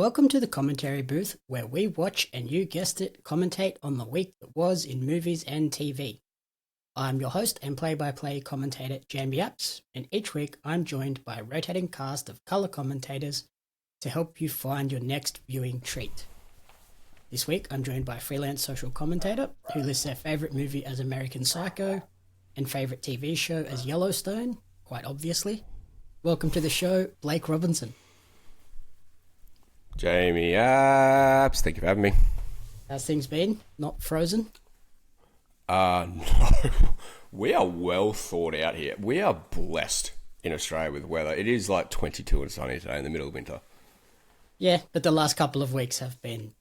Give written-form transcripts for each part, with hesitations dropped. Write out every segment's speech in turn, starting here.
Welcome to the commentary booth where we watch and you guessed it, commentate on the week that was in movies and TV. I'm your host and play-by-play commentator Jambi Apps, and each week I'm joined by a rotating cast of colour commentators to help you find your next viewing treat. This week I'm joined by a freelance social commentator who lists their favourite movie as American Psycho and favourite TV show as Yellowstone, quite obviously. Welcome to the show, Blake Robinson. Jamie Apps, thank you for having me. How's things been? Not frozen? No, we are well thought out here. We are blessed in Australia with weather. It is like 22 and sunny today in the middle of winter. Yeah, but the last couple of weeks have been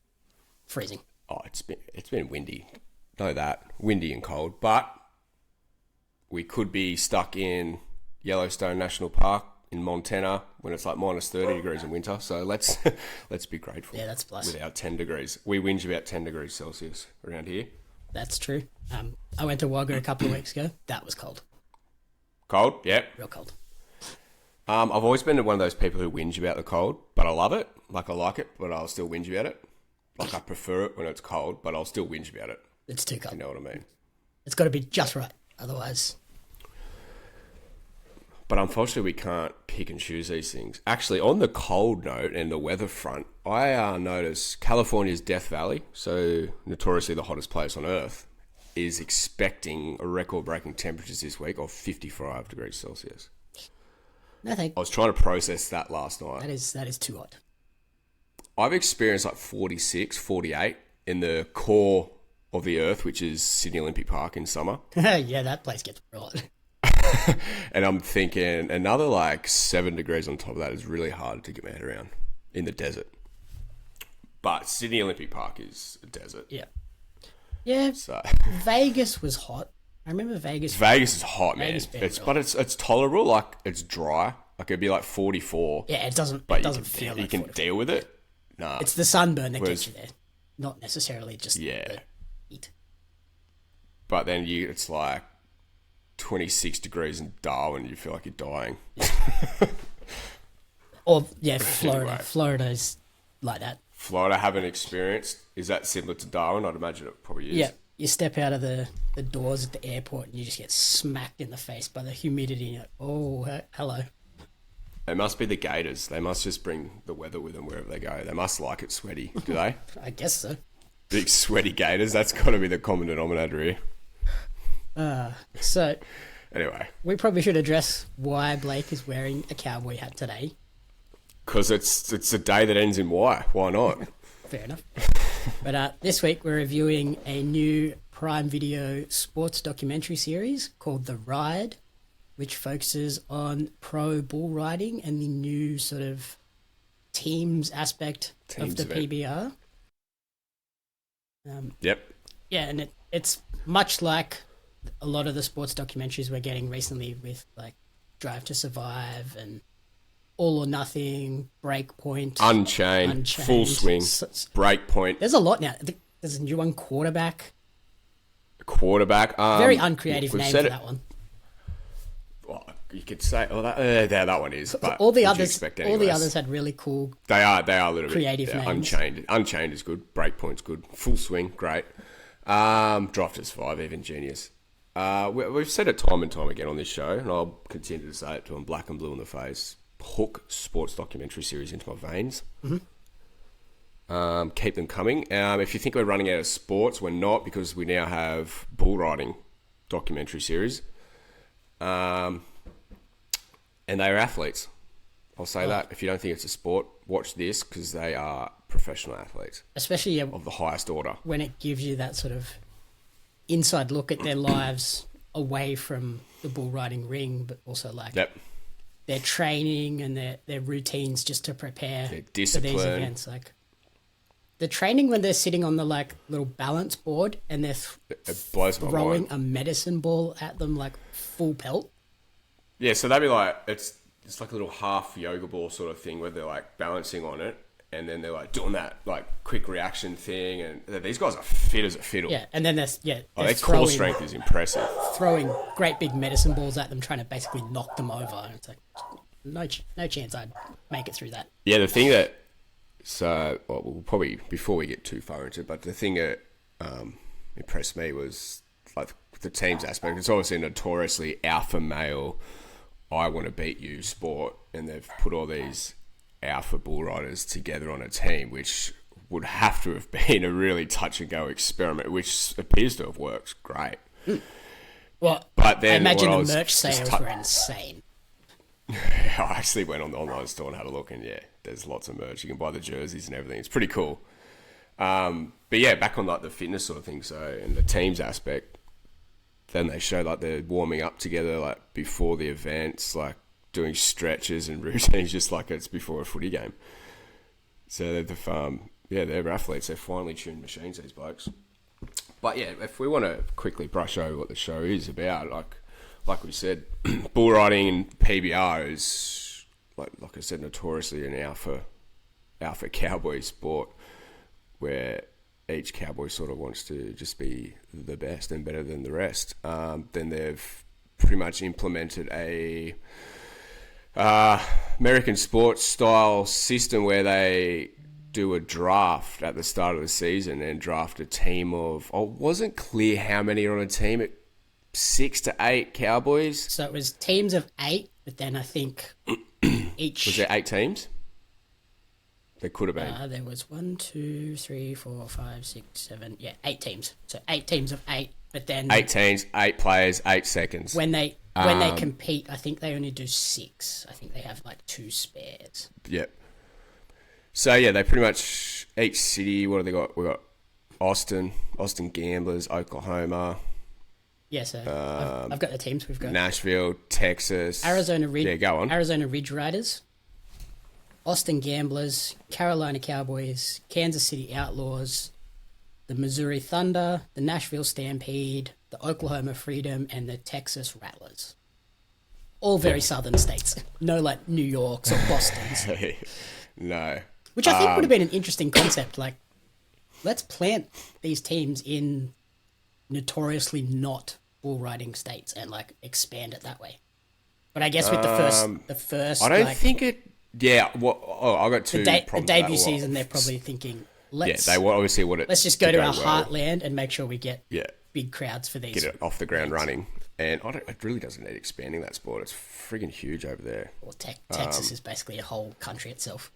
freezing. Oh, it's been windy. Know that. Windy and cold. But we could be stuck in Yellowstone National Park in Montana when it's like minus 30 degrees in winter. So let's be grateful. Yeah, that's plus. Without 10 degrees. We whinge about 10 degrees Celsius around here. That's true. I went to Wagga a couple of weeks ago. That was cold. Cold? Yep. Real cold. I've always been one of those people who whinge about the cold, but I love it. Like, I like it, but I'll still whinge about it. Like, I prefer it when it's cold, but I'll still whinge about it. It's too cold. You know what I mean? It's got to be just right. Otherwise... But unfortunately, we can't pick and choose these things. Actually, on the cold note and the weather front, I noticed California's Death Valley, so notoriously the hottest place on Earth, is expecting a record-breaking temperatures this week of 55 degrees Celsius. No thank. I was trying to process that last night. That is too hot. I've experienced like 46, 48 in the core of the Earth, which is Sydney Olympic Park in summer. Yeah, that place gets real hot. And I'm thinking another like 7 degrees on top of that is really hard to get my head around in the desert. But Sydney Olympic Park is a desert. Yeah. Yeah. So Vegas was hot. I remember Vegas. Vegas is hot, man. Vegas It's tolerable. Like, it's dry. Like, it'd be like 44. Yeah, it doesn't But feel you like can 44. deal with it. Nah. It's the sunburn that gets you there, not necessarily just the heat. But then it's like 26 degrees in Darwin, you feel like you're dying. Or, Florida. Anyway. Florida's like that. Florida, haven't experienced. Is that similar to Darwin? I'd imagine it probably is. Yeah, you step out of the doors at the airport and you just get smacked in the face by the humidity. And you're like, oh, hello. It must be the Gators. They must just bring the weather with them wherever they go. They must like it sweaty, do they? I guess so. Big sweaty Gators. That's got to be the common denominator here. So Anyway. we probably should address why Blake is wearing a cowboy hat today. Because it's a day that ends in Y. Why not? Fair enough. But this week we're reviewing a new Prime Video sports documentary series called The Ride, which focuses on pro bull riding and the new sort of teams aspect of the event. PBR. Yep. Yeah, and it's much like a lot of the sports documentaries we're getting recently with like Drive to Survive and All or Nothing, Breakpoint, Unchained. Full Swing, Breakpoint. There's a lot now. There's a new one, Quarterback. Quarterback. Very uncreative we've name said for it- that one. Well, you could say, that one is. But All the would you others, expect all any the less? others had really cool. They are a little Creative bit. names. Unchained is good. Breakpoint's good. Full Swing, great. Drive to Survive, even genius. We've said it time and time again on this show, and I'll continue to say it till I'm black and blue in the face. Hook sports documentary series into my veins. Mm-hmm. Keep them coming. If you think we're running out of sports, we're not, because we now have bull riding documentary series. And they are athletes. I'll say that. If you don't think it's a sport, watch this, because they are professional athletes. Especially of the highest order. When it gives you that sort of inside look at their lives away from the bull riding ring, but also like their training and their routines just to prepare for these events. Like the training when they're sitting on the like little balance board and they're it blows my throwing mind. a medicine ball at them like full pelt. Yeah, so they'd be like, it's like a little half yoga ball sort of thing where they're like balancing on it, and then they're like doing that like quick reaction thing, and these guys are fit as a fiddle. Yeah, and then their their core strength is impressive. Throwing great big medicine balls at them, trying to basically knock them over. And it's like no chance I'd make it through that. Yeah, the thing that So, well, we'll probably, before we get too far into it, but the thing that impressed me was like the teams aspect. It's obviously a notoriously alpha male, I want to beat you sport, and they've put all these alpha bull riders together on a team, which would have to have been a really touch and go experiment, which appears to have worked great. Well, but then I imagine the merch sales were insane. I actually went on the online store and had a look, and yeah, there's lots of merch. You can buy the jerseys and everything. It's pretty cool. But yeah, back on like the fitness sort of thing, so and the teams aspect, then they show like they're warming up together like before the events, like doing stretches and routines just like it's before a footy game. So they're athletes. They're finely tuned machines, these blokes. But yeah, if we want to quickly brush over what the show is about, like we said, bull riding and PBR is like I said, notoriously an alpha cowboy sport where each cowboy sort of wants to just be the best and better than the rest. Then they've pretty much implemented a American sports style system where they do a draft at the start of the season and draft a team of, wasn't clear how many are on a team, 6 to 8 cowboys. So it was teams of 8, but then I think each... Was there 8 teams? There could have been. There was 1, 2, 3, 4, 5, 6, 7... Yeah, 8 teams. So 8 teams of 8, but then... 8 teams, 8 players, 8 seconds. When they compete, I think they only do 6. I think they have like 2 spares. Yep. So yeah, they pretty much, each city, what have they got? We've got Austin Gamblers, Oklahoma. Yeah, so I've got the teams. We've got Nashville, Texas. Arizona Ridge. Yeah, go on. Arizona Ridge Riders, Austin Gamblers, Carolina Cowboys, Kansas City Outlaws, the Missouri Thunder, the Nashville Stampede, the Oklahoma Freedom, and the Texas Rattlers. All very southern states. No like New York's or Boston's. No. Which I think would have been an interesting concept. Like, let's plant these teams in notoriously not bull riding states and like expand it that way. But I guess with the first, I don't like, think it. Yeah. I got two. The debut season, they're probably thinking, they obviously want it. Let's just go to our heartland and make sure we get big crowds for these. Get it off the ground running, and it really doesn't need expanding that sport. It's friggin' huge over there. Well, Texas is basically a whole country itself.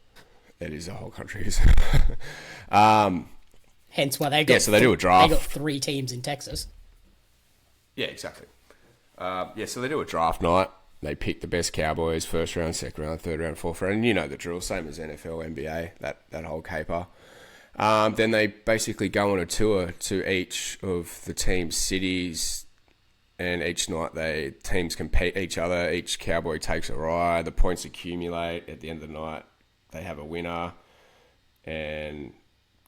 It is a whole country. Hence why they got so they do a draft. They got 3 teams in Texas. Yeah, exactly. So they do a draft night. They pick the best Cowboys, first round, second round, third round, fourth round. And you know the drill, same as NFL, NBA, that whole caper. Then they basically go on a tour to each of the team's cities, and each night teams compete each other. Each Cowboy takes a ride. The points accumulate. At the end of the night, they have a winner, and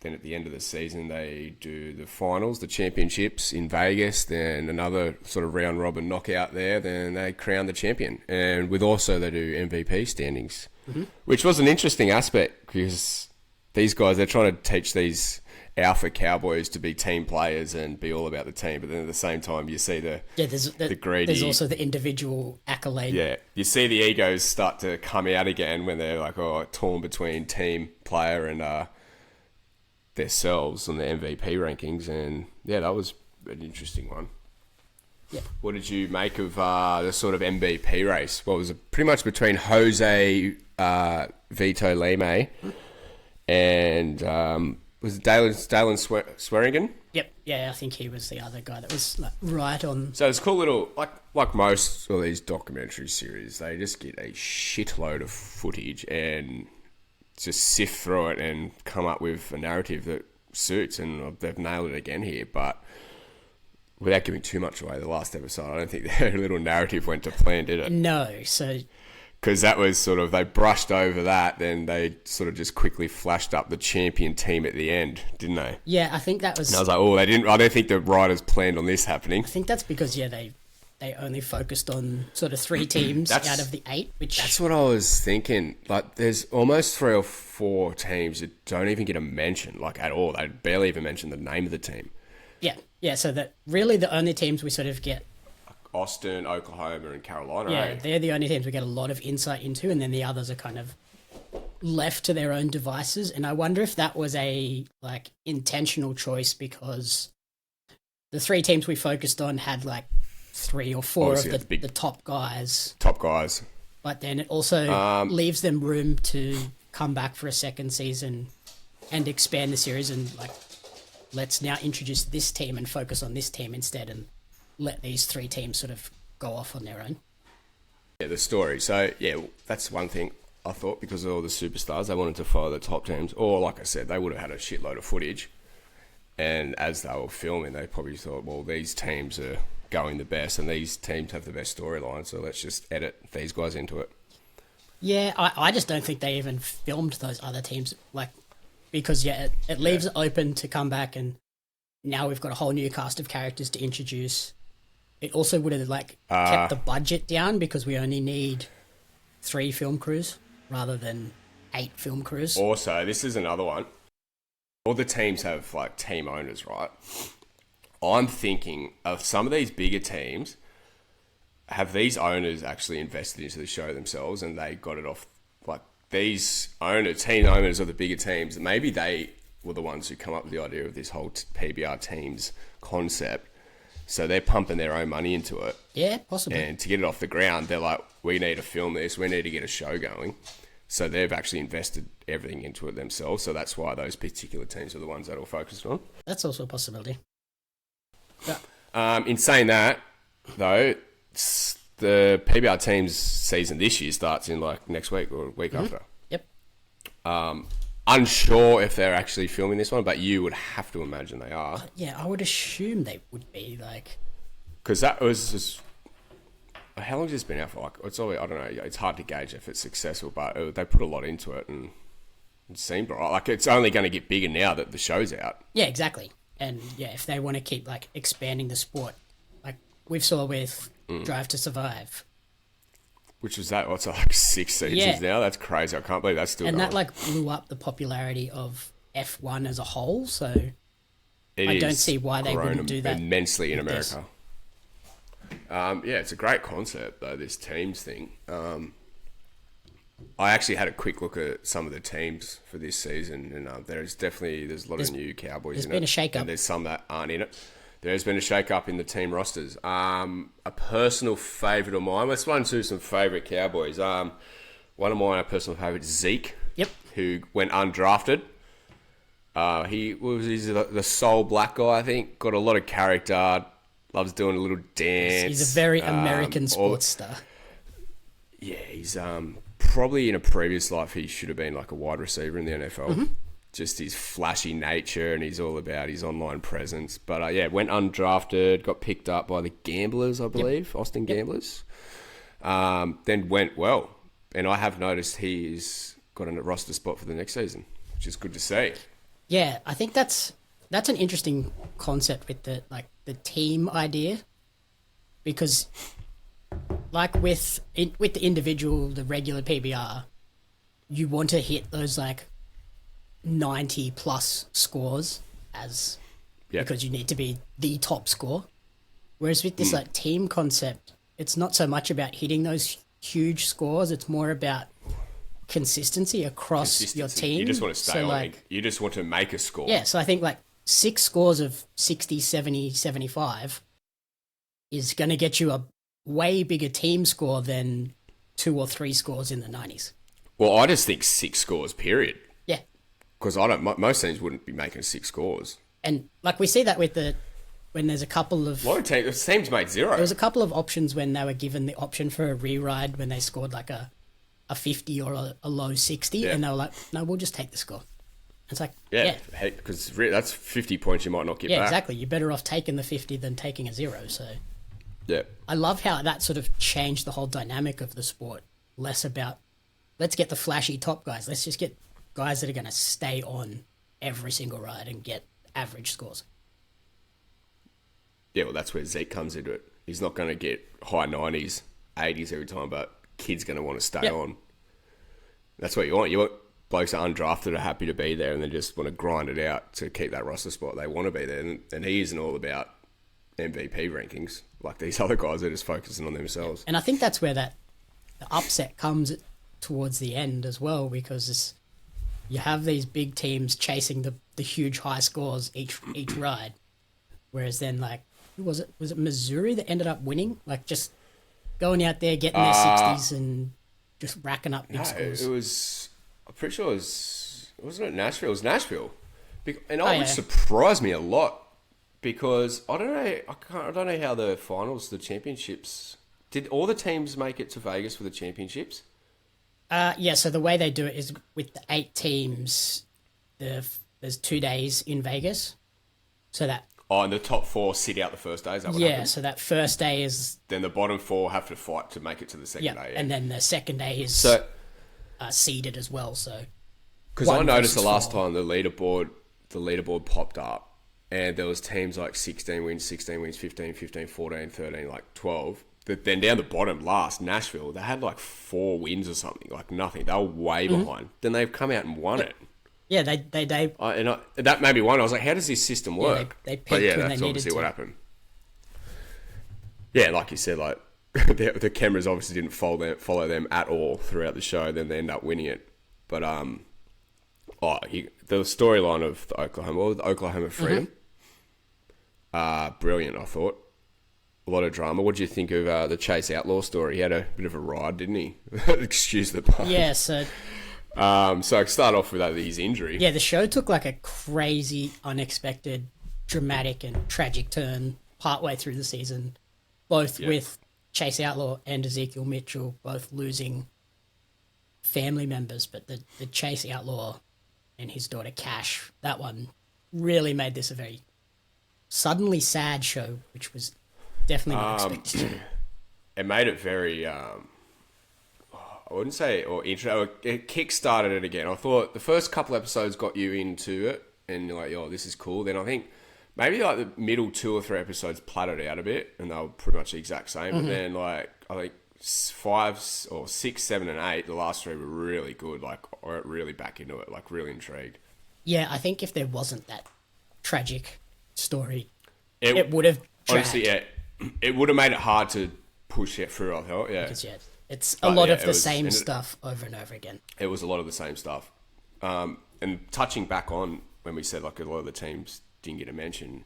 then at the end of the season, they do the finals, the championships in Vegas, then another sort of round robin knockout there, then they crown the champion. And with also they do MVP standings, which was an interesting aspect because these guys, they're trying to teach these alpha cowboys to be team players and be all about the team. But then at the same time, you see the greedy. There's also the individual accolade. Yeah, you see the egos start to come out again when they're like, torn between team player and themselves on the MVP rankings. And yeah, that was an interesting one. Yeah. What did you make of the sort of MVP race? What was it? Pretty much between Jose Vito Leme and was it Dalen Swearingen? Yep. Yeah, I think he was the other guy that was like right on. So it's a cool little, like most of these documentary series, they just get a shitload of footage and just sift through it and come up with a narrative that suits, and they've nailed it again here. But without giving too much away, the last episode, I don't think their little narrative went to plan, did it? No, so... Because that was sort of, they brushed over that, then they sort of just quickly flashed up the champion team at the end, didn't they? Yeah, I think that was... And I was like, they didn't. I don't think the writers planned on this happening. I think that's because, they only focused on sort of 3 teams out of the 8, which... That's what I was thinking. Like, there's almost 3 or 4 teams that don't even get a mention, like, at all. They barely even mention the name of the team. Yeah, so that really the only teams we sort of get... Austin, Oklahoma, and Carolina. Yeah, they're the only teams we get a lot of insight into, and then the others are kind of left to their own devices, and I wonder if that was a like intentional choice because the three teams we focused on had like 3 or 4 Obviously, of the top guys. Top guys. But then it also leaves them room to come back for a second season and expand the series and like, let's now introduce this team and focus on this team instead and let these 3 teams sort of go off on their own. Yeah, the story. So, yeah, that's one thing I thought because of all the superstars, they wanted to follow the top teams. Or, like I said, they would have had a shitload of footage. And as they were filming, they probably thought, well, these teams are going the best and these teams have the best storyline, so let's just edit these guys into it. Yeah, I just don't think they even filmed those other teams, like, because, yeah, it leaves it open to come back, and now we've got a whole new cast of characters to introduce. It also would have, like, kept the budget down because we only need 3 film crews rather than 8 film crews. Also, this is another one. All the teams have, like, team owners, right? I'm thinking of some of these bigger teams, have these owners actually invested into the show themselves and they got it off, like, these team owners of the bigger teams, maybe they were the ones who come up with the idea of this whole PBR Teams concept. So they're pumping their own money into it. Yeah, possibly. And to get it off the ground, they're like, we need to film this, we need to get a show going. So they've actually invested everything into it themselves. So that's why those particular teams are the ones that are focused on. That's also a possibility. Yeah. In saying that, though, the PBR Teams season this year starts in like next week or week after. Yep. Unsure if they're actually filming this one, but you would have to imagine they are. Yeah, I would assume they would be, like... Because that was just... How long has this been out for? Like, it's always, I don't know, it's hard to gauge if it's successful, but they put a lot into it and it seemed right. Like, it's only going to get bigger now that the show's out. Yeah, exactly. And yeah, if they want to keep like expanding the sport, like we've saw with Drive to Survive, which was that? What's like 6 seasons now? That's crazy. I can't believe that's still. And going. that like blew up the popularity of F1 as a whole. So I don't see why they wouldn't do that immensely in America. Yeah, it's a great concept though. This teams thing. I actually had a quick look at some of the teams for this season, and there's a lot of new Cowboys in it. There's been a shake-up. And there's some that aren't in it. There's been a shake-up in the team rosters. A personal favourite of mine, let's run through some favourite Cowboys. One of mine, a personal favourite, Zeke, who went undrafted. He's the sole black guy, I think. Got a lot of character, loves doing a little dance. He's a very American sports star. Yeah, he's... probably in a previous life he should have been like a wide receiver in the NFL. Just his flashy nature, and he's all about his online presence. But went undrafted, got picked up by the Gamblers, I believe, Austin Gamblers. Then went well, and I have noticed he's got a roster spot for the next season, which is good to see. Yeah, I think that's an interesting concept with the team idea, because like with the individual, the regular PBR, you want to hit those like 90 plus scores because you need to be the top score. Whereas with this like team concept, it's not so much about hitting those huge scores. It's more about consistency across your team. You just want to stay on. Like, you just want to make a score. Yeah, so I think like 6 scores of 60, 70, 75 is going to get you a way bigger team score than 2 or 3 scores in the 90s. Well, I just think 6 scores, period. Yeah. Because most teams wouldn't be making 6 scores. And like we see that when there's a couple of... A lot of teams made 0. There was a couple of options when they were given the option for a reride when they scored like a 50 or a low 60, and they were like, no, we'll just take the score. It's like, because that's 50 points you might not get back. Yeah, exactly. You're better off taking the 50 than taking a 0, so... Yeah. I love how that sort of changed the whole dynamic of the sport. Less about, let's get the flashy top guys. Let's just get guys that are going to stay on every single ride and get average scores. Yeah, well, that's where Zeke comes into it. He's not going to get high 90s, 80s every time, but kid's going to want to stay on. That's what you want. You want blokes that are undrafted are happy to be there and they just want to grind it out to keep that roster spot. They want to be there. And he isn't all about MVP rankings like these other guys are just focusing on themselves. And I think that's where the upset comes towards the end as well, because you have these big teams chasing the huge high scores each ride, whereas then like was it Missouri that ended up winning, like just going out there getting their 60s and just racking up big scores. It was. I'm pretty sure it was. Wasn't it Nashville? It was Nashville, and which yeah. surprised me a lot because I don't know. I don't know how the finals, the championships. Did all the teams make it to Vegas for the championships? Yeah, so the way they do it is with the 8 teams, there's 2 days in Vegas. So that... Oh, and the top 4 sit out the first day, is that what happens? So that first day is... Then the bottom 4 have to fight to make it to the second day. Yeah, and then the second day is seeded as well, so... Because I noticed the last time the leaderboard popped up, and there was teams like 16 wins, 15, 15, 14, 13, like 12... Then down the bottom, last, Nashville, they had like 4 wins or something, like nothing. They were way behind. Then they've come out and won it. Yeah, they that made me wonder. I was like, how does this system work? They picked when they that's needed obviously to. what happened. Yeah, like you said, like the cameras obviously didn't follow them at all throughout the show. Then they end up winning it. But the storyline of the Oklahoma Freedom, brilliant, I thought. A lot of drama. What do you think of the Chase Outlaw story? He had a bit of a ride, didn't he? Excuse the pun. Yeah, so... so I start off with his injury. Yeah, the show took like a crazy, unexpected, dramatic and tragic turn partway through the season, both with Chase Outlaw and Ezekiel Mitchell both losing family members. But the Chase Outlaw and his daughter Cash, that one really made this a very suddenly sad show, which was... definitely not expected. It made it very, I wouldn't say, it kick-started it again. I thought the first couple episodes got you into it, and you're like, oh, this is cool. Then I think maybe like the middle 2 or 3 episodes plattered out a bit, and they were pretty much the exact same. But then like, I think 5 or 6, 7, and 8, the last 3 were really good. Like, I went really back into it, like really intrigued. Yeah, I think if there wasn't that tragic story, it would have dragged. Honestly, yeah. It would have made it hard to push it through, I thought, yeah. Because, it's a lot of the same stuff over and over again. It was a lot of the same stuff. And touching back on when we said, like, a lot of the teams didn't get a mention,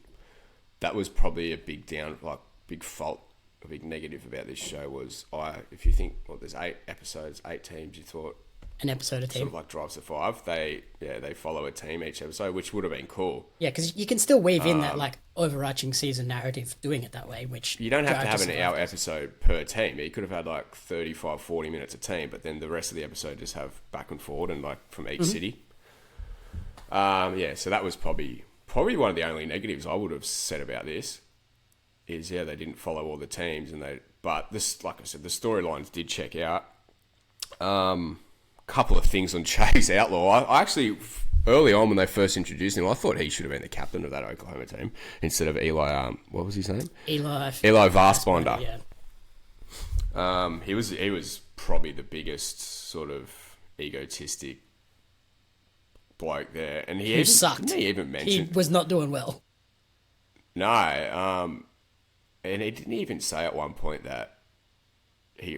that was probably a big big fault, a big negative about this show was, if you think, there's 8 episodes, 8 teams, you thought... An episode a team. Sort of like Drive to 5. They follow a team each episode, which would have been cool. Yeah, because you can still weave in that like overarching season narrative doing it that way, which... You don't have to have an hour episode per team. You could have had like 35, 40 minutes a team, but then the rest of the episode just have back and forward and like from each city. So that was probably one of the only negatives I would have said about this is, they didn't follow all the teams but this, like I said, the storylines did check out. Couple of things on Chase Outlaw. I actually, early on when they first introduced him, I thought he should have been the captain of that Oklahoma team instead of Eli. What was his name? Eli Vastbinder. Yeah. He was probably the biggest sort of egotistic bloke there, and he sucked. He even mentioned he was not doing well. No, and he didn't even say at one point that he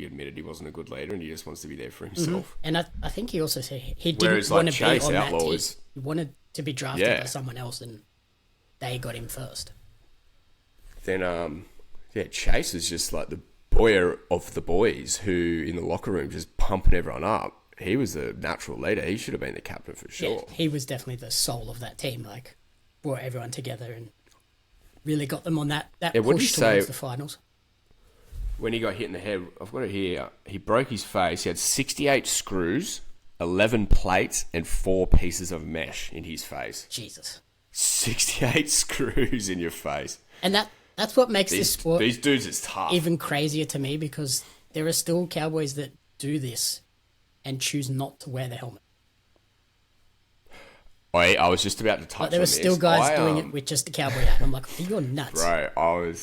admitted he wasn't a good leader and he just wants to be there for himself. And I think he also said he didn't want to be on that team. He wanted to be drafted by someone else and they got him first. Then, Chase is just like the boy of the boys who in the locker room just pumping everyone up. He was the natural leader. He should have been the captain for sure. Yeah, he was definitely the soul of that team, like brought everyone together and really got them on that push towards the finals. When he got hit in the head, I've got it here, he broke his face. He had 68 screws, 11 plates, and 4 pieces of mesh in his face. Jesus. 68 screws in your face. And that's what makes this sport... These dudes is tough. ...even crazier to me because there are still cowboys that do this and choose not to wear the helmet. I was just about to touch on this. There were still guys doing it with just a cowboy hat. I'm like, you're nuts. Bro,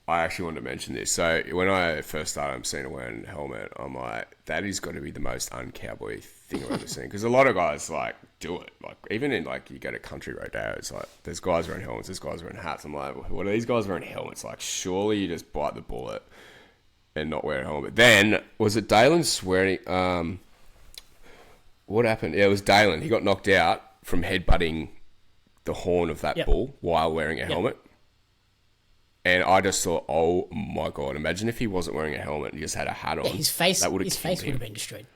I actually wanted to mention this. So when I first started, I'm seeing him wearing a helmet. I'm like, that is got to be the most uncowboy thing I've ever seen. Because a lot of guys like do it. Like even in like you go to country road day, it's like there's guys wearing helmets, there's guys wearing hats. I'm like, what are these guys wearing helmets? Like surely you just bite the bullet and not wear a helmet. Then, was it Dalen swearing? What happened? Yeah, it was Dalen. He got knocked out from headbutting the horn of that bull while wearing a helmet. And I just thought, oh my God, imagine if he wasn't wearing a helmet and he just had a hat on. Yeah, his face would would have been destroyed.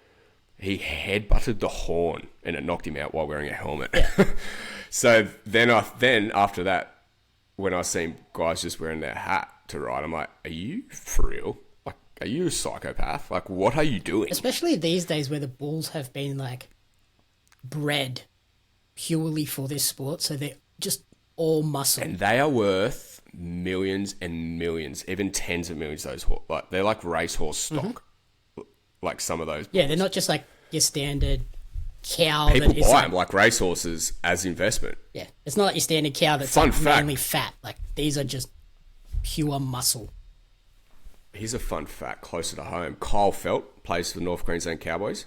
He headbutted the horn and it knocked him out while wearing a helmet. Yeah. So then after that, when I seen guys just wearing their hat to ride, I'm like, are you for real? Like, are you a psychopath? Like, what are you doing? Especially these days where the bulls have been like bred purely for this sport, so they're just all muscle. And they are worth millions and millions, even tens of millions. Those like they're like racehorse stock, like some of those. Yeah, they're not just like your standard cow. People that is buy them like racehorses as investment. Yeah, it's not like your standard cow that's mainly fat. Like these are just pure muscle. Here's a fun fact closer to home. Kyle Felt plays for the North Queensland Cowboys.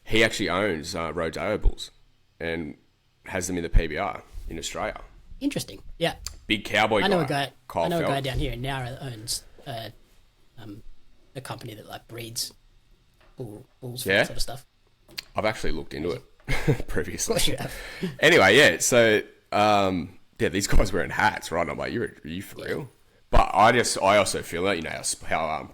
He actually owns Rodeo Bulls and has them in the PBR in Australia. Interesting. Yeah. Big cowboy guy. I know a guy down here in Nowra that owns a company that like breeds bulls for that sort of stuff. I've actually looked into it previously. Of course you have. Anyway, yeah. So these guys wearing hats, right? And I'm like, are you for real? But I also feel that, you know, how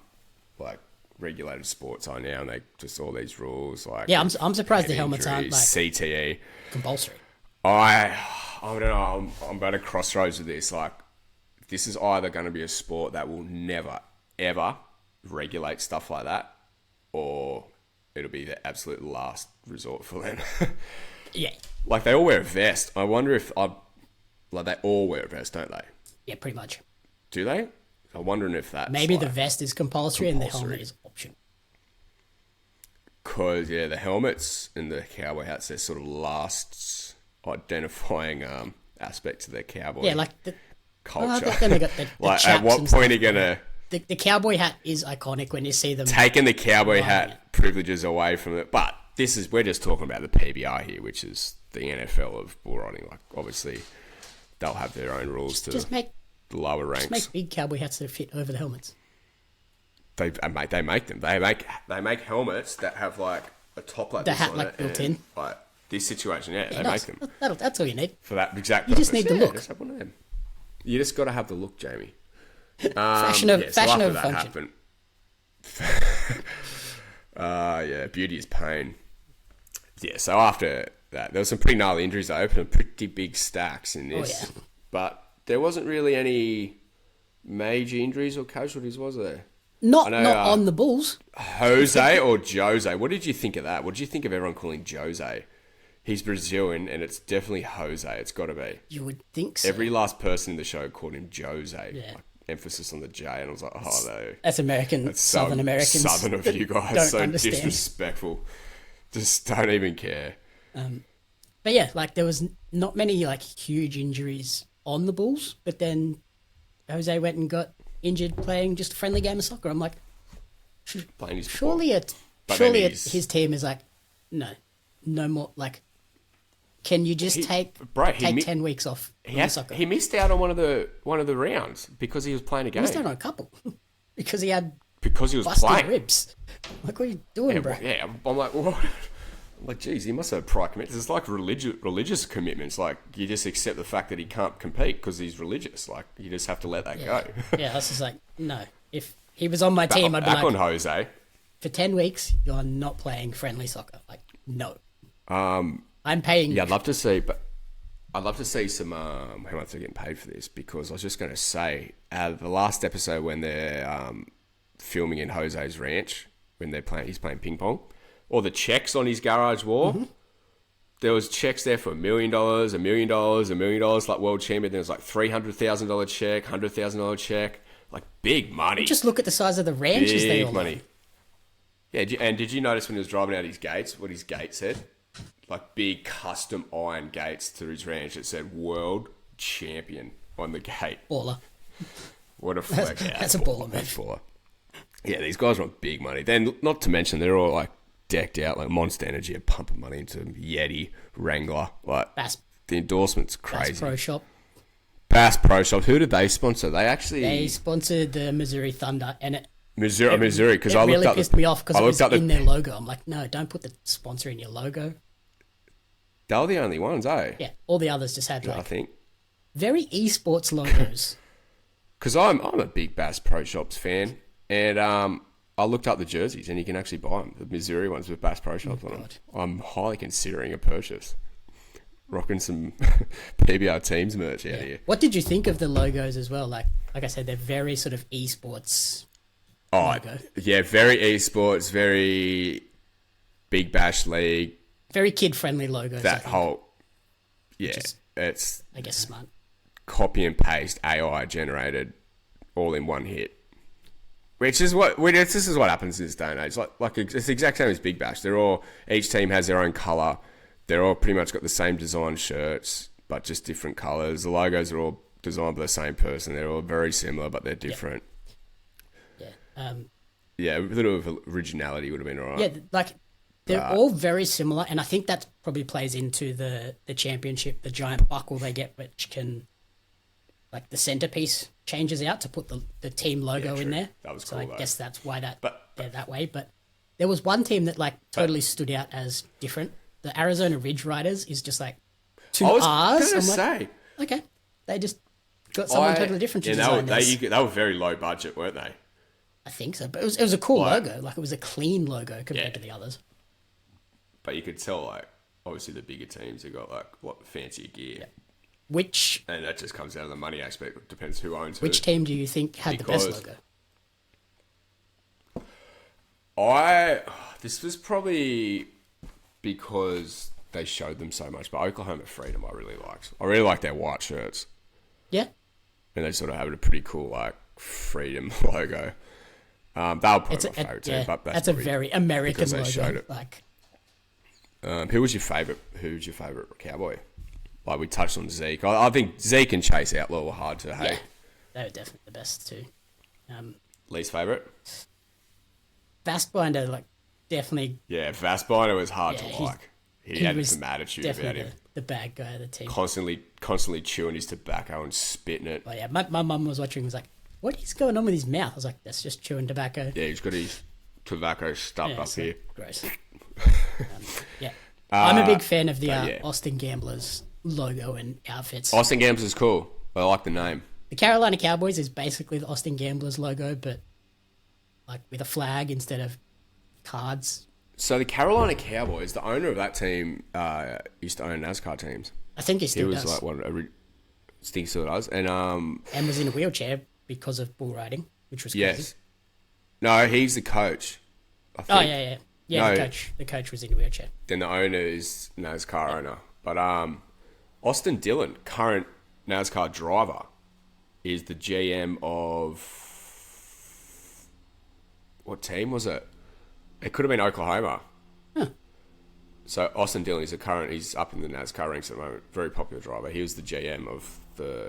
like regulated sports are now, and they just all these rules like I'm surprised the helmets aren't like CTE compulsory. I don't know. I'm at a crossroads with this. Like, this is either going to be a sport that will never ever regulate stuff like that, or it'll be the absolute last resort for them. Yeah. Like, they all wear a vest. I wonder if they all wear a vest, don't they? Yeah, pretty much. Do they? I'm wondering if that's maybe the vest is compulsory and the helmet is option. Because, the helmets and the cowboy hats, they're sort of last identifying aspect to their cowboy culture. Well, then they got the like, at what point are you going to... The cowboy hat is iconic when you see them... Taking the cowboy hat privileges away from it. But we're just talking about the PBR here, which is the NFL of bull riding. Like, obviously, they'll have their own rules to the lower ranks. Just make big cowboy hats that fit over the helmets. They make them. They make helmets that have like a top like the this hat on like it, built and, in. Like this situation, they make them. That's all you need For that exact You purpose. just need the look. Just have one of them. You just got to have the look, Jamie. Fashion over function. Beauty is pain. Yeah, so after that, there was some pretty gnarly injuries. I opened pretty big stacks in this. But there wasn't really any major injuries or casualties, was there? Not on the Bulls. Jose or Jose? What did you think of that? What did you think of everyone calling Jose? He's Brazilian, and it's definitely Jose. It's got to be. You would think so. Every last person in the show called him Jose. Yeah. Like, emphasis on the J, and I was like, oh, no. That's American. That's Southern Americans. Southern of you guys. Don't so understand. Disrespectful. Just don't even care. But yeah, like there was not many like huge injuries on the Bulls, but then Jose went and got injured playing just a friendly game of soccer. I'm like, surely his team is like, no more. Like, can you just take 10 weeks off soccer? He missed out on one of the rounds because he was playing a game. He missed out on a couple because he was busted playing ribs. Like, what are you doing, bro? Yeah, I'm like, what? I'm like, geez, he must have prior commitments. It's like religious commitments. Like, you just accept the fact that he can't compete because he's religious. Like, you just have to let that go. Yeah, that's just like, no. If he was on my team, I'd be like, on Jose. For 10 weeks, you're not playing friendly soccer. Like, no. I'm paying. Yeah, I'd love to see some how much they're getting paid for this, because I was just going to say, the last episode when they're filming in Jose's ranch, when he's playing ping pong, or the checks on his garage wall, there was checks there for $1 million, $1 million, $1 million, like world champion. There was like $300,000 check, $100,000 check, like big money. Just look at the size of the ranches they all money. Yeah, and did you notice when he was driving out his gates, what his gate said? Like big custom iron gates to his ranch that said world champion on the gate. Baller. What a flex. That's a baller move. Yeah, these guys want big money. Then, not to mention, they're all like decked out, like Monster Energy are pumping money into Yeti, Wrangler. Like, the endorsement's crazy. Bass Pro Shop. Who did they sponsor? They sponsored the Missouri Thunder, and Missouri, because I really looked up pissed me off because it was up in their logo. I'm like, no, don't put the sponsor in your logo. They were the only ones, eh? Yeah, all the others just had I like think. very esports logos. Because I'm a big Bass Pro Shops fan, and I looked up the jerseys, and you can actually buy them, the Missouri ones with Bass Pro Shops on them. I'm highly considering a purchase. Rocking some PBR Teams merch out here. What did you think of the logos as well? Like I said, they're very sort of esports logo. Yeah, very esports, very Big Bash League. Very kid-friendly logos. That whole, it's I guess smart. Copy and paste AI generated, all in one hit. This is what happens in this day and age. Like it's the exact same as Big Bash. Each team has their own color. They're all pretty much got the same design shirts, but just different colors. The logos are all designed by the same person. They're all very similar, but they're different. Yeah. A little of originality would have been alright. Yeah, like they're all very similar, and I think that probably plays into the championship, the giant buckle they get, which can, like the centerpiece changes out to put the team logo in there. That was cool. So I guess that's why they're that way. But there was one team that like totally stood out as different. The Arizona Ridge Riders is just like two R's. I was going to say. Okay, they just got someone totally different to design this. They were very low budget, weren't they? I think so, but it was a cool logo. Like it was a clean logo compared to the others. But you could tell, like, obviously the bigger teams have got like a lot fancier gear. Yeah. And that just comes down to the money aspect. It depends who owns who. Which team do you think had the best logo? This was probably because they showed them so much, but Oklahoma Freedom I really liked. I really like their white shirts. Yeah. And they sort of have a pretty cool, like, Freedom logo. They were probably my favourite team, but that's a very American logo. Showed it. Like, who was your favourite Cowboy? Like, we touched on Zeke. I think Zeke and Chase Outlaw were hard to hate. Yeah, they were definitely the best too. Least favourite? Vastbinder, like, definitely. Yeah, Vastbinder was hard to like. He had some attitude about him. The bad guy of the team. Constantly chewing his tobacco and spitting it. Oh yeah, my mum was watching and was like, what is going on with his mouth? I was like, that's just chewing tobacco. Yeah, he's got his tobacco stuffed up here. Gross. I'm a big fan of the Austin Gamblers logo and outfits. Austin Gamblers is cool. I like the name. The Carolina Cowboys is basically the Austin Gamblers logo, but like with a flag instead of cards. So the Carolina Cowboys, the owner of that team, used to own NASCAR teams. I think he still does. He was like I think he still does, and was in a wheelchair because of bull riding, which was crazy. Yes. No, he's the coach. I think. Oh yeah. No, the coach was in a wheelchair. Then the owner is NASCAR owner, but Austin Dillon, current NASCAR driver, is the GM of what team was it? It could have been Oklahoma. Huh. So Austin Dillon is he's up in the NASCAR ranks at the moment. Very popular driver. He was the GM of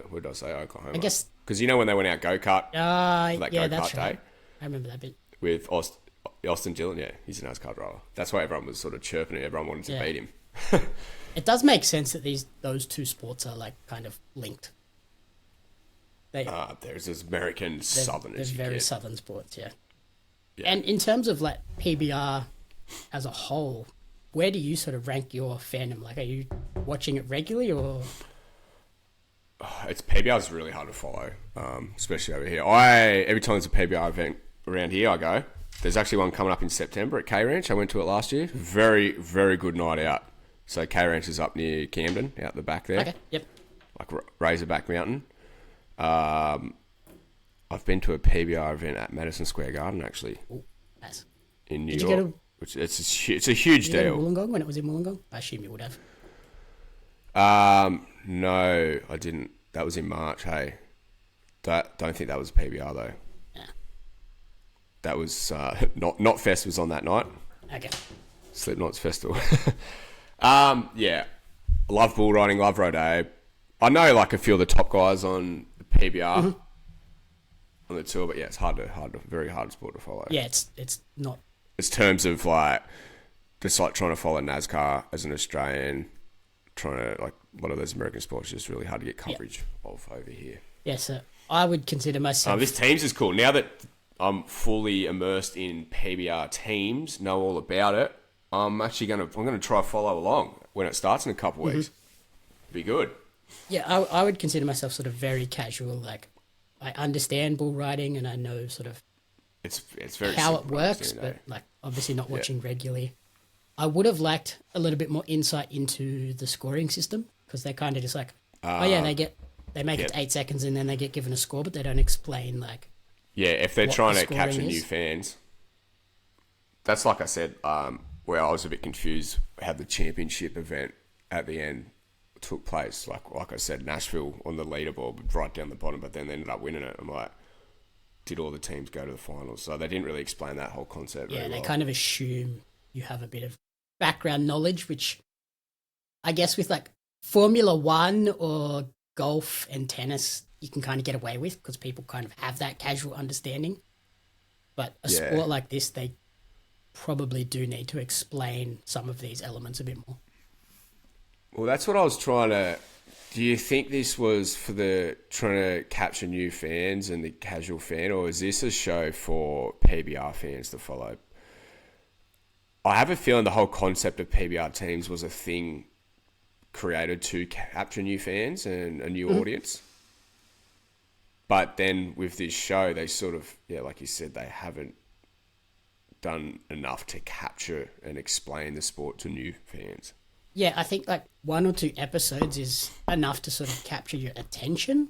what did I say, Oklahoma? I guess. Because you know when they went out go-kart? That's right. Day? I remember that bit. With Austin Dillon, yeah. He's a NASCAR driver. That's why everyone was sort of chirping him. Everyone wanted to beat him. It does make sense that those two sports are like kind of linked. There's this American Southern. There's very Southern sports, yeah. And in terms of like PBR as a whole, where do you sort of rank your fandom? Like, are you watching it regularly or? It's PBR is really hard to follow, especially over here. Every time there's a PBR event around here, I go. There's actually one coming up in September at K Ranch. I went to it last year. Very, very good night out. So K Ranch is up near Camden, out the back there. Okay. Yep. Like Razorback Mountain. I've been to a PBR event at Madison Square Garden, actually. Ooh, nice. In New York. It's a huge deal. Did you go to Wollongong when it was in Wollongong? I assume you would have. No, I didn't. That was in March, hey. Don't think that was PBR, though. Yeah. That was... Not Fest was on that night. Okay. Slipknot's festival. Yeah. I love bull riding, love Rodeo. I know, like, a few of the top guys on the PBR on the tour, but yeah, it's very hard sport to follow. Yeah, it's not. It's terms of like, just like trying to follow NASCAR as an Australian, trying to like a lot of those American sports, just really hard to get coverage of over here. Yeah, so I would consider myself. This Teams is cool. Now that I'm fully immersed in PBR Teams, know all about it. I'm gonna try follow along when it starts in a couple weeks. Be good. Yeah, I would consider myself sort of very casual. Like, I understand bull riding and I know sort of It's very how simple it to works, understand, but like obviously not watching regularly. I would have liked a little bit more insight into the scoring system because they're kind of just like, oh yeah, they make it to 8 seconds and then they get given a score, but they don't explain like. Yeah, if they're what trying the to capture scoring new is. fans, that's like I said, where I was a bit confused how the championship event at the end took place. Like I said, Nashville on the leaderboard, right down the bottom, but then they ended up winning it. I'm like, did all the teams go to the finals? So they didn't really explain that whole concept Yeah, very they well. kind of assume you have a bit of background knowledge, which I guess with like Formula One or golf and tennis, you can kind of get away with because people kind of have that casual understanding. But a sport like this, they probably do need to explain some of these elements a bit more. Well, that's what I was trying to. Do you think this was for the trying to capture new fans and the casual fan, or is this a show for PBR fans to follow? I have a feeling the whole concept of PBR teams was a thing created to capture new fans and a new audience. But then with this show, they sort of, like you said, they haven't done enough to capture and explain the sport to new fans. Yeah, I think like 1 or 2 episodes is enough to sort of capture your attention,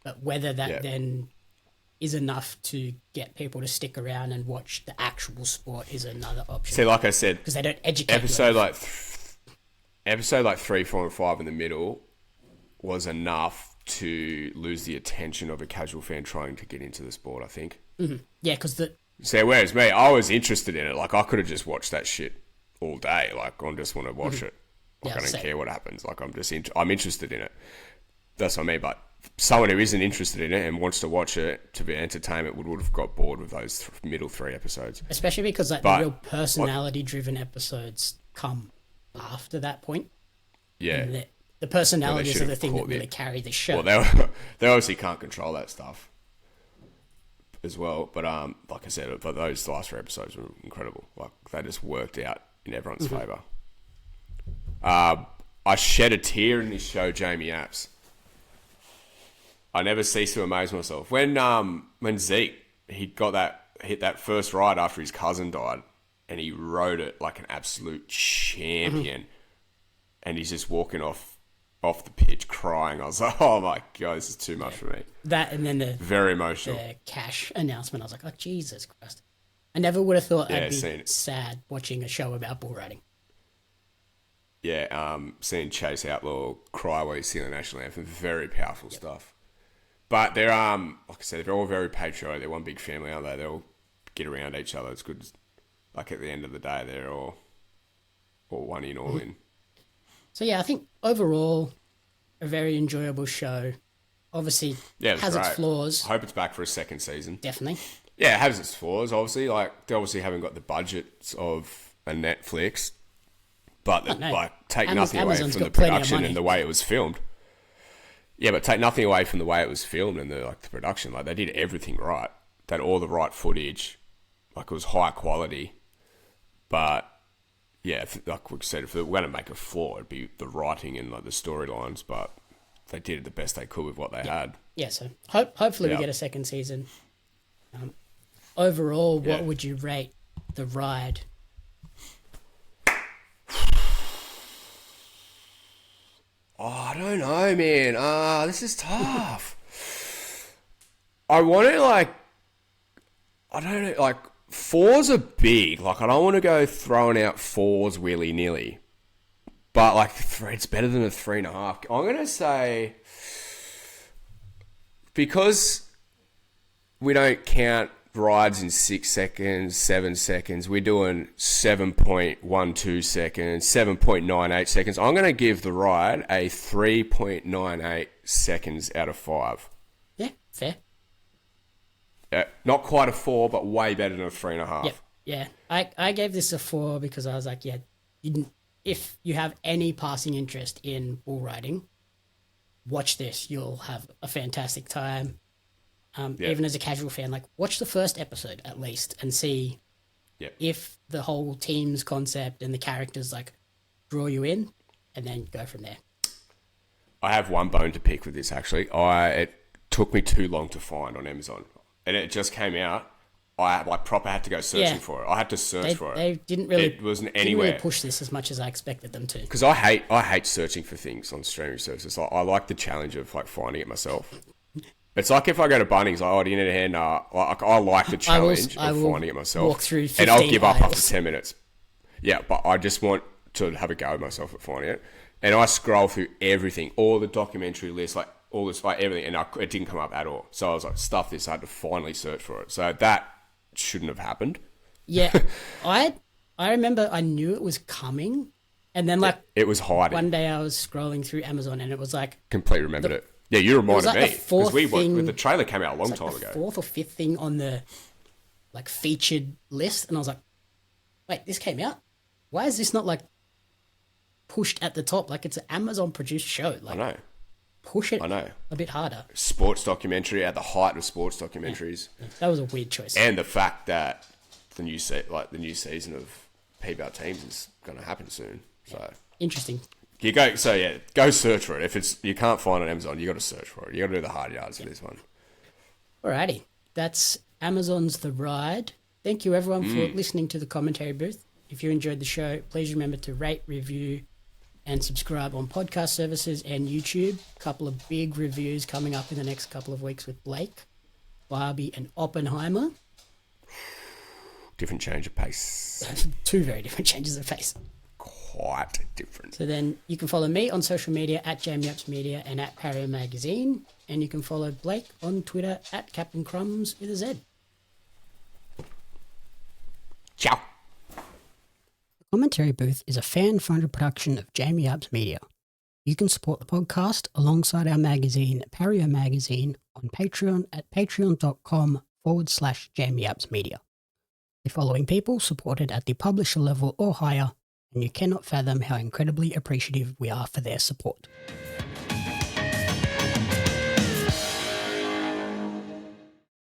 but whether that then is enough to get people to stick around and watch the actual sport is another option. See, like I said, because they don't educate episode like 3, 4, and 5 in the middle was enough to lose the attention of a casual fan trying to get into the sport, I think. Mm-hmm. Yeah, because See, whereas me, I was interested in it. Like, I could have just watched that shit all day. Like, I just want to watch it. Like, I don't care what happens. Like, I'm interested in it. That's what I mean. But someone who isn't interested in it and wants to watch it to be entertainment would have got bored with those middle 3 episodes. especially because like the real personality-driven episodes come after that point. Yeah. And the personalities are the thing that caught really carry the show. Well, they obviously can't control that stuff as well. But like I said, but those last 3 episodes were incredible. Like, they just worked out in everyone's favour. I shed a tear in this show, Jamie Apps. I never cease to amaze myself. When Zeke, he hit that first ride after his cousin died, and he rode it like an absolute champion, and he's just walking off the pitch crying. I was like, oh my God, this is too much for me. That and then very emotional. The cash announcement, I was like, oh, Jesus Christ. I never would have thought I'd be sad watching a show about bull riding. Yeah, seeing Chase Outlaw cry while he's singing the national anthem, very powerful stuff. But they're, like I said, they're all very patriotic. They're one big family, aren't they? They all get around each other. It's good. Like, at the end of the day, they're all one in, all in. So yeah, I think overall, a very enjoyable show. Obviously, has its flaws. I hope it's back for a second season. Definitely. Yeah, it has its flaws, obviously. Like, they obviously haven't got the budgets of a Netflix. But take nothing away from the production and the way it was filmed. Yeah, but take nothing away from the way it was filmed and the production. Like, they did everything right. They had all the right footage. Like, it was high quality. But yeah, like we said, if we're going to make a flaw, it'd be the writing and like the storylines. But they did the best they could with what they had. Yeah, so hopefully we get a second season. Overall, what would you rate the ride? Oh, I don't know, man. This is tough. I want to, I don't know, 4s are big. Like, I don't want to go throwing out 4s willy-nilly. But, it's better than a 3.5. I'm going to say, because we don't count rides in 6 seconds, 7 seconds. We're doing 7.12 seconds, 7.98 seconds. I'm going to give the ride a 3.98 seconds out of 5. Yeah, fair. Not quite a 4, but way better than a 3.5. Yeah. I gave this a 4 because I was like, if you have any passing interest in bull riding, watch this. You'll have a fantastic time. Yeah. even as a casual fan, like watch the first episode at least and see Yeah. if the whole team's concept and the characters like draw you in, and then go from there. I have one bone to pick with this, actually. It took me too long to find on Amazon. And it just came out. I proper had to go searching for it. I had to search for it. They didn't really, it wasn't anywhere. Really push this as much as I expected them to. Because I hate searching for things on streaming services. I like the challenge of like finding it myself. It's like if I go to Bunnings, like, oh, do you need a hand? I like the challenge of finding it myself. Walk through 15 and I'll give up aisles. after 10 minutes. Yeah, but I just want to have a go myself at finding it. And I scroll through everything, all the documentary lists, like all this, like everything, and it didn't come up at all. So I was like, stuff this. I had to finally search for it. So that shouldn't have happened. Yeah, I remember I knew it was coming, and then like it was hiding. One day I was scrolling through Amazon, and it was like completely remembered it. Yeah, you reminded like me because the trailer came out a long time ago. Fourth or fifth thing on the like featured list, and I was like, wait, this came out? Why is this not like pushed at the top? Like it's an Amazon produced show. Like, I know. Push it. I know. A bit harder. Sports documentary at the height of sports documentaries. Yeah. That was a weird choice. And the fact that the new season of PBR Teams is going to happen soon. So interesting. Go search for it. If you can't find it on Amazon, you got to search for it. You got to do the hard yards for this one. Alrighty, that's Amazon's The Ride. Thank you everyone for listening to the commentary booth. If you enjoyed the show, please remember to rate, review, and subscribe on podcast services and YouTube. A couple of big reviews coming up in the next couple of weeks with Blake, Barbie, and Oppenheimer. Different change of pace. Two very different changes of pace. Quite different. So then you can follow me on social media at JamieUpsMedia and at Pario Magazine. And you can follow Blake on Twitter at Captain Crumbs with a Z. Ciao. The Commentary Booth is a fan-funded production of Jamie Ups Media. You can support the podcast alongside our magazine, Pario Magazine, on Patreon at patreon.com/Jamie Ups Media. The following people supported at the publisher level or higher, and you cannot fathom how incredibly appreciative we are for their support.